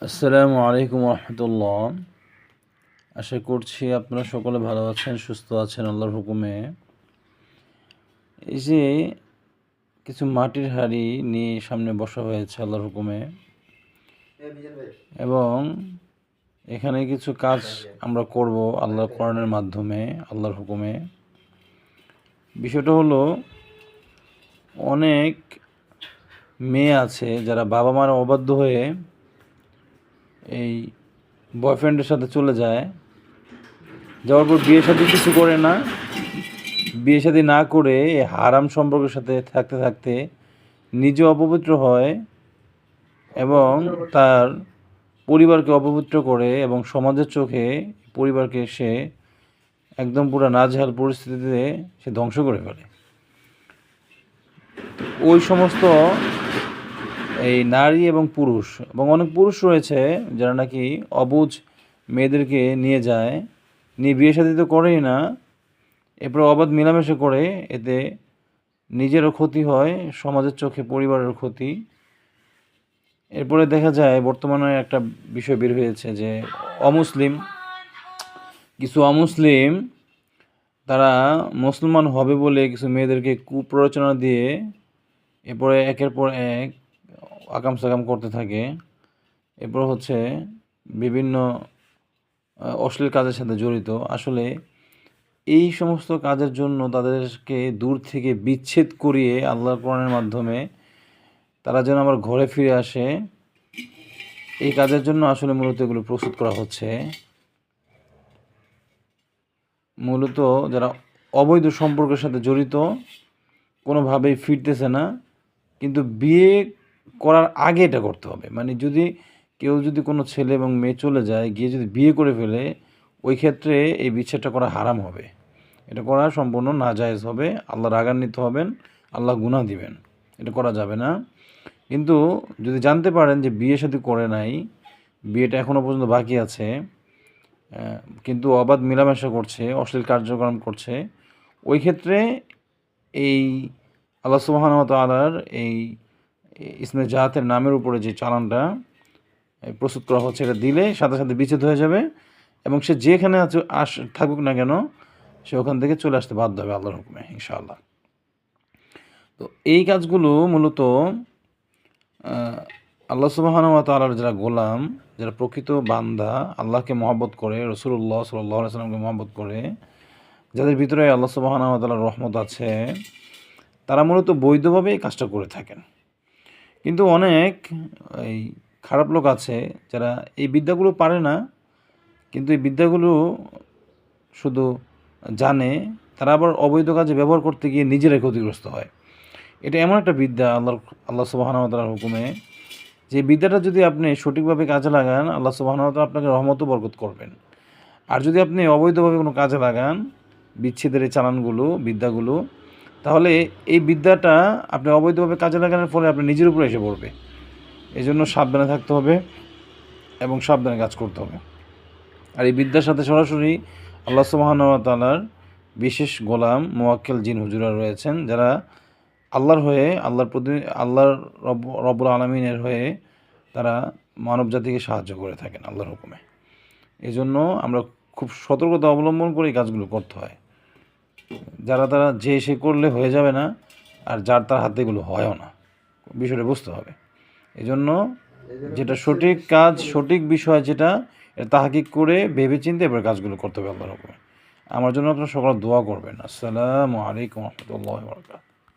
আসসালামু আলাইকুম রহমতুল্লাহ। আশা করছি আপনারা সকলে ভালো আছেন, সুস্থ আছেন আল্লাহর হুকুমে। এই যে কিছু মাটির হাঁড়ি নিয়ে সামনে বসা হয়েছে আল্লাহর হুকুমে, এবং এখানে কিছু কাজ আমরা করব আল্লাহর কোরআনের মাধ্যমে, আল্লাহর হুকুমে। বিষয়টা হলো, অনেক মেয়ে আছে যারা বাবা মার অবাধ্য হয়ে এই বয়ফ্রেন্ডের সাথে চলে যায়, যাওয়ার পর বিয়ে শাদী কিছু করে না। বিয়ে শাদী না করে হারাম সম্পর্কের সাথে থাকতে থাকতে নিজে অপবিত্র হয় এবং তার পরিবারকে অপবিত্র করে, এবং সমাজের চোখে পরিবারকে সে একদম পুরো নাজেহাল পরিস্থিতিতে সে ধ্বংস করে ফেলে। ওই সমস্ত এই নারী এবং পুরুষ, এবং অনেক পুরুষ রয়েছে যারা নাকি অবুঝ মেয়েদেরকে নিয়ে যায়, নিয়ে বিয়ে শাদী তো করেই না, এরপর অবাধ মেলামেশা করে। এতে নিজেরও ক্ষতি হয়, সমাজের চোখে পরিবারের ক্ষতি। এরপরে দেখা যায় বর্তমানে একটা বিষয় বের হয়েছে যে কিছু অমুসলিম তারা মুসলমান হবে বলে কিছু মেয়েদেরকে কুপ্ররোচনা দিয়ে এরপরে একের পর এক আকাম সাকাম করতে থাকে। এরপর হচ্ছে বিভিন্ন অশ্লীল কাজের সাথে জড়িত। আসলে এই সমস্ত কাজের জন্য তাদেরকে দূর থেকে বিচ্ছেদ করিয়ে আল্লাহর কোরআনের মাধ্যমে তারা যেন আবার ঘরে ফিরে আসে, এই কাজের জন্য আসলে মূলত এগুলো প্রস্তুত করা হচ্ছে। মূলত যারা অবৈধ সম্পর্কের সাথে জড়িত, কোনোভাবেই ফিরতেছে না, কিন্তু বিয়ে করার আগে এটা করতে হবে। মানে কেউ যদি কোনো ছেলে এবং মেয়ে চলে যায়, গিয়ে যদি বিয়ে করে ফেলে, ওই ক্ষেত্রে এই বিচ্ছেদটা করা হারাম হবে। এটা করা সম্পূর্ণ নাজায়েজ হবে, আল্লাহ রাগান্বিত হবেন, আল্লাহ গুনাহ দিবেন, এটা করা যাবে না। কিন্তু যদি জানতে পারেন যে বিয়ে শাদী করে নাই, বিয়েটা এখনও পর্যন্ত বাকি আছে, কিন্তু অবাধ মেলামেশা করছে, অশ্লীল কার্যক্রম করছে, ওই ক্ষেত্রে এই আল্লাহ সুবহানাহু ওয়া তাআলার এই ইসমে জাতের নামের উপরে যে চালানটা প্রস্তুত করা হচ্ছে, এটা দিলে সাথে সাথে বিচ্ছেদ হয়ে যাবে, এবং সে যেখানে থাকুক না কেন, সে ওখান থেকে চলে আসতে বাধ্য হবে আল্লাহর হুকুমে, ইনশাআল্লাহ। তো এই কাজগুলো মূলত আল্লাহ সুবহানাহু ওয়া তাআলার যারা গোলাম, যারা প্রকৃত বান্দা, আল্লাহকে মহব্বত করে, রাসূলুল্লাহ সাল্লাল্লাহু আলাইহি ওয়াসাল্লামকে মহব্বত করে, যাদের ভিতরে আল্লাহ সুবহানাহু ওয়া তাআলার রহমত আছে, তারা মূলত বৈধভাবে এই কাজটা করে থাকেন। কিন্তু অনেক এই খারাপ লোক আছে যারা এই বিদ্যাগুলো পারে না, কিন্তু এই বিদ্যাগুলো শুধু জানে, তারা আবার অবৈধ কাজে ব্যবহার করতে গিয়ে নিজেরাই ক্ষতিগ্রস্ত হয়। এটা এমন একটা বিদ্যা আল্লাহ সুবহানাহু ওয়া তাআলার হুকুমে, যে বিদ্যাটা যদি আপনি সঠিকভাবে কাজে লাগান, আল্লাহ সুবহানাহু ওয়া তাআলা আপনাকে রহমত ও বরকত করবেন। আর যদি আপনি অবৈধভাবে কোনো কাজে লাগান, বিচ্ছেদের এই চালানগুলো, বিদ্যাগুলো, তাহলে এই বিদ্যাটা আপনি অবৈধভাবে কাজে লাগানোর ফলে আপনি নিজের উপরে এসে পড়বে। এই জন্য সাবধানে থাকতে হবে এবং সাবধানে কাজ করতে হবে। আর এই বিদ্যার সাথে সরাসরি আল্লাহ সুবহানাহু ওয়া তাআলার বিশেষ গোলাম মুওয়াক্কেল জিন হুজুরা রয়েছেন, যারা আল্লাহর হয়ে, আল্লাহর রব্বুল আলামিনের হয়ে তারা মানব জাতিকে সাহায্য করে থাকেন আল্লাহর হুকুমে। এই জন্য আমরা খুব সতর্কতা অবলম্বন করে এই কাজগুলো করতে হয়। তারা সে করলে হয়ে যাবে না, আর যার তার হাতে এগুলো হয়ও না, বিষয়টা বুঝতে হবে। এই জন্য যেটা সঠিক কাজ, সঠিক বিষয় যেটা, এটা তাহকিক করে ভেবেচিন্তে এবার কাজগুলো করতে হবে আল্লাহর হুকুমে। আমার জন্য আপনারা সকলে দোয়া করবেন। আসসালামু আলাইকুম ওয়া রাহমাতুল্লাহি ওয়া বারাকাতুহু।